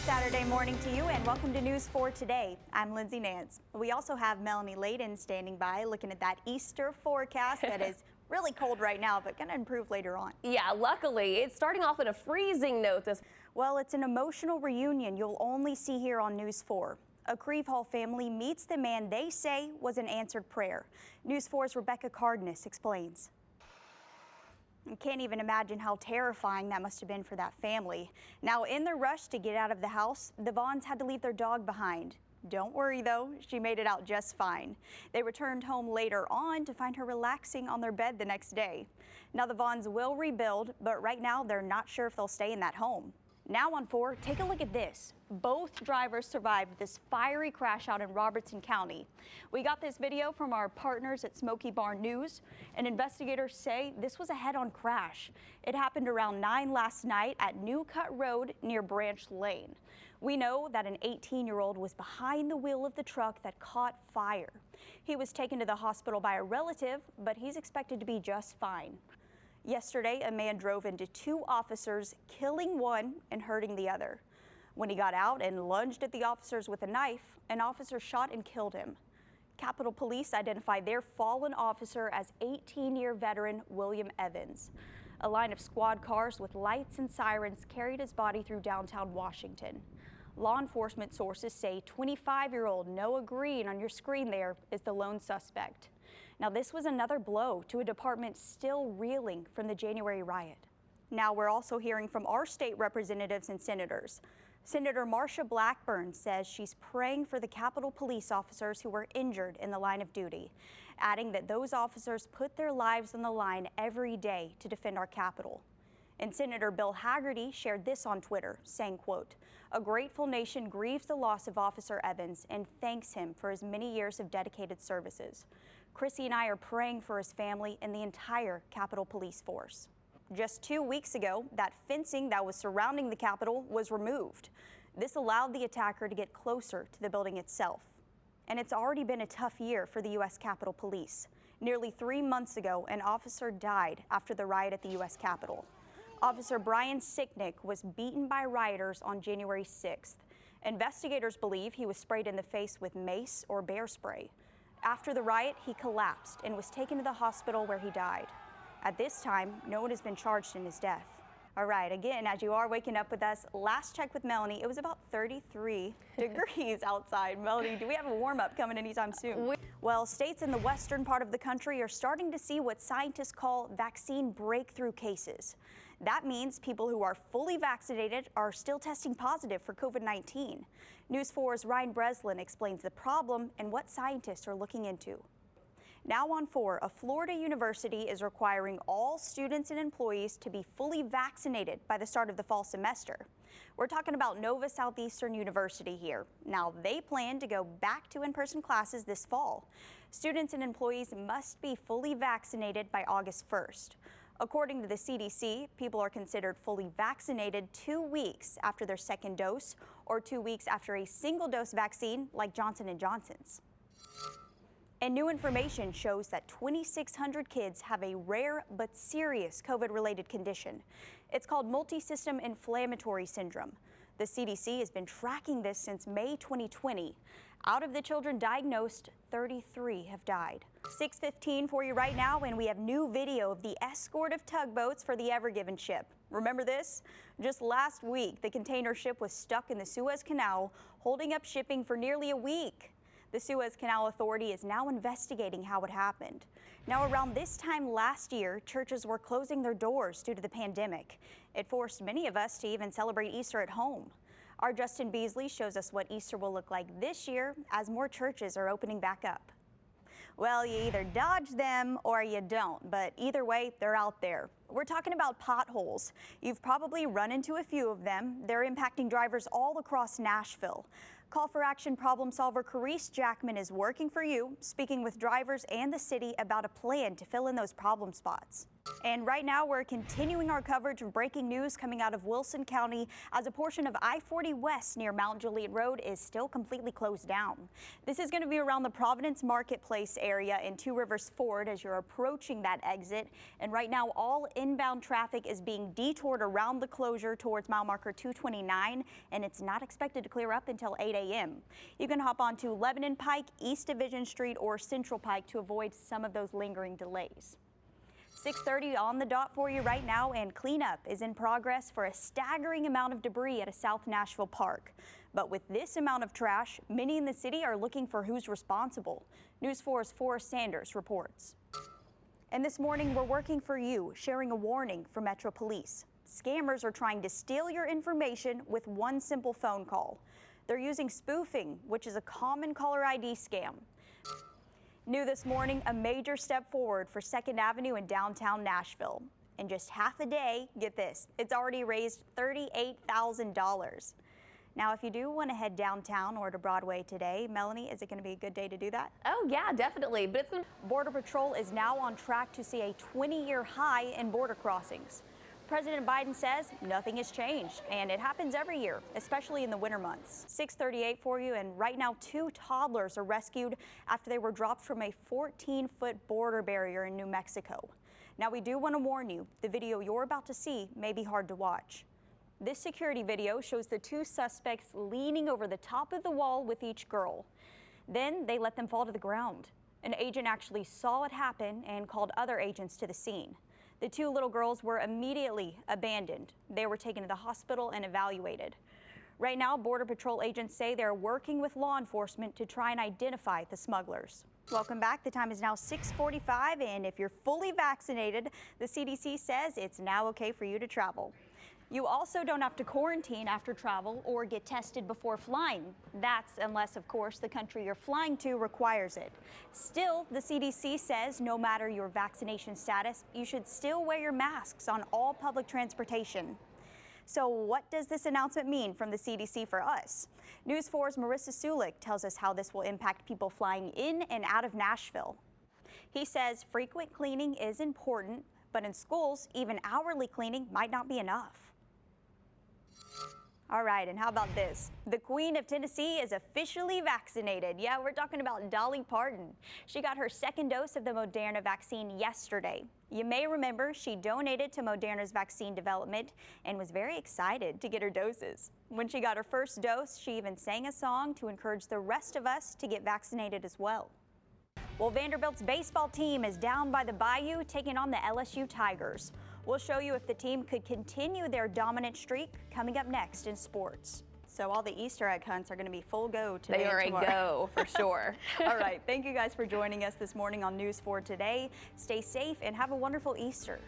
Saturday morning to you and welcome to News 4 Today. I'm Lindsey Nance. We also have Melanie Layden standing by looking at that Easter forecast that is really cold right now, but going to improve later on. Yeah, luckily it's starting off at a freezing note this. Well, it's an emotional reunion you'll only see here on News 4. A Creve Hall family meets the man they say was an answered prayer. News 4's Rebecca Cardenas explains. I can't even imagine how terrifying that must have been for that family. Now, in their rush to get out of the house, the Vaughns had to leave their dog behind. Don't worry, though, she made it out just fine. They returned home later on to find her relaxing on their bed the next day. Now, the Vaughns will rebuild, but right now they're not sure if they'll stay in that home. Now on 4, take a look at this. Both drivers survived this fiery crash out in Robertson County. We got this video from our partners at Smoky Barn News, and investigators say this was a head-on crash. It happened around 9 last night at New Cut Road near Branch Lane. We know that an 18-year-old was behind the wheel of the truck that caught fire. He was taken to the hospital by a relative, but he's expected to be just fine. Yesterday, a man drove into 2 officers, killing one and hurting the other. When he got out and lunged at the officers with a knife, an officer shot and killed him. Capitol Police identified their fallen officer as 18-year veteran William Evans. A line of squad cars with lights and sirens carried his body through downtown Washington. Law enforcement sources say 25-year-old Noah Green on your screen there is the lone suspect. Now, this was another blow to a department still reeling from the January riot. Now, we're also hearing from our state representatives and senators. Senator Marsha Blackburn says she's praying for the Capitol Police officers who were injured in the line of duty, adding that those officers put their lives on the line every day to defend our Capitol. And Senator Bill Hagerty shared this on Twitter, saying, quote, "A grateful nation grieves the loss of Officer Evans and thanks him for his many years of dedicated services. Chrissy and I are praying for his family and the entire Capitol Police force." Just 2 weeks ago, that fencing that was surrounding the Capitol was removed. This allowed the attacker to get closer to the building itself. And it's already been a tough year for the U.S. Capitol Police. Nearly 3 months ago, an officer died after the riot at the U.S. Capitol. Officer Brian Sicknick was beaten by rioters on January 6th. Investigators believe he was sprayed in the face with mace or bear spray. After the riot, he collapsed and was taken to the hospital where he died. At this time, no one has been charged in his death. All right, again, as you are waking up with us, last check with Melanie, it was about 33 degrees outside. Melanie, do we have a warm-up coming anytime soon? Well, states in the western part of the country are starting to see what scientists call vaccine breakthrough cases. That means people who are fully vaccinated are still testing positive for COVID-19. News 4's Ryan Breslin explains the problem and what scientists are looking into. Now on 4, a Florida university is requiring all students and employees to be fully vaccinated by the start of the fall semester. We're talking about Nova Southeastern University here. Now, they plan to go back to in-person classes this fall. Students and employees must be fully vaccinated by August 1st. According to the CDC, people are considered fully vaccinated 2 weeks after their second dose or 2 weeks after a single-dose vaccine like Johnson & Johnson's. And new information shows that 2,600 kids have a rare but serious COVID-related condition. It's called multisystem inflammatory syndrome. The CDC has been tracking this since May 2020. Out of the children diagnosed, 33 have died. 6:15 for you right now, and we have new video of the escort of tugboats for the Ever Given ship. Remember this? Just last week, the container ship was stuck in the Suez Canal, holding up shipping for nearly a week. The Suez Canal Authority is now investigating how it happened. Now, around this time last year, churches were closing their doors due to the pandemic. It forced many of us to even celebrate Easter at home. Our Justin Beasley shows us what Easter will look like this year as more churches are opening back up. Well, you either dodge them or you don't, but either way, they're out there. We're talking about potholes. You've probably run into a few of them. They're impacting drivers all across Nashville. Call for Action problem solver Carice Jackman is working for you, speaking with drivers and the city about a plan to fill in those problem spots. And right now, we're continuing our coverage of breaking news coming out of Wilson County as a portion of I-40 West near Mount Juliet Road is still completely closed down. This is going to be around the Providence Marketplace area in Two Rivers Ford as you're approaching that exit. And right now, all inbound traffic is being detoured around the closure towards mile marker 229, and it's not expected to clear up until 8 a.m. You can hop onto Lebanon Pike, East Division Street, or Central Pike to avoid some of those lingering delays. 6:30 on the dot for you right now, and cleanup is in progress for a staggering amount of debris at a South Nashville park. But with this amount of trash, many in the city are looking for who's responsible. News 4's Forrest Sanders reports. And this morning, we're working for you, sharing a warning from Metro Police. Scammers are trying to steal your information with one simple phone call. They're using spoofing, which is a common caller ID scam. New this morning, a major step forward for 2nd Avenue in downtown Nashville. In just half a day, get this, it's already raised $38,000. Now, if you do want to head downtown or to Broadway today, Melanie, is it going to be a good day to do that? Oh, yeah, definitely. But Border Patrol is now on track to see a 20-year high in border crossings. President Biden says nothing has changed, and it happens every year, especially in the winter months. 6:38 for you, and right now 2 toddlers are rescued after they were dropped from a 14-foot border barrier in New Mexico. Now, we do want to warn you, the video you're about to see may be hard to watch. This security video shows the 2 suspects leaning over the top of the wall with each girl. Then they let them fall to the ground. An agent actually saw it happen and called other agents to the scene. The 2 little girls were immediately abandoned. They were taken to the hospital and evaluated. Right now, Border Patrol agents say they're working with law enforcement to try and identify the smugglers. Welcome back. The time is now 6:45, and if you're fully vaccinated, the CDC says it's now okay for you to travel. You also don't have to quarantine after travel or get tested before flying. That's unless, of course, the country you're flying to requires it. Still, the CDC says no matter your vaccination status, you should still wear your masks on all public transportation. So what does this announcement mean from the CDC for us? News 4's Marissa Sulik tells us how this will impact people flying in and out of Nashville. He says frequent cleaning is important, but in schools, even hourly cleaning might not be enough. All right, and how about this? The Queen of Tennessee is officially vaccinated. Yeah, we're talking about Dolly Parton. She got her 2nd dose of the Moderna vaccine yesterday. You may remember she donated to Moderna's vaccine development and was very excited to get her doses. When she got her 1st dose, she even sang a song to encourage the rest of us to get vaccinated as well. Well, Vanderbilt's baseball team is down by the Bayou taking on the LSU Tigers. We'll show you if the team could continue their dominant streak coming up next in sports. So all the Easter egg hunts are going to be full go today. They are and a go for sure. All right. Thank you guys for joining us this morning on News 4 Today. Stay safe and have a wonderful Easter.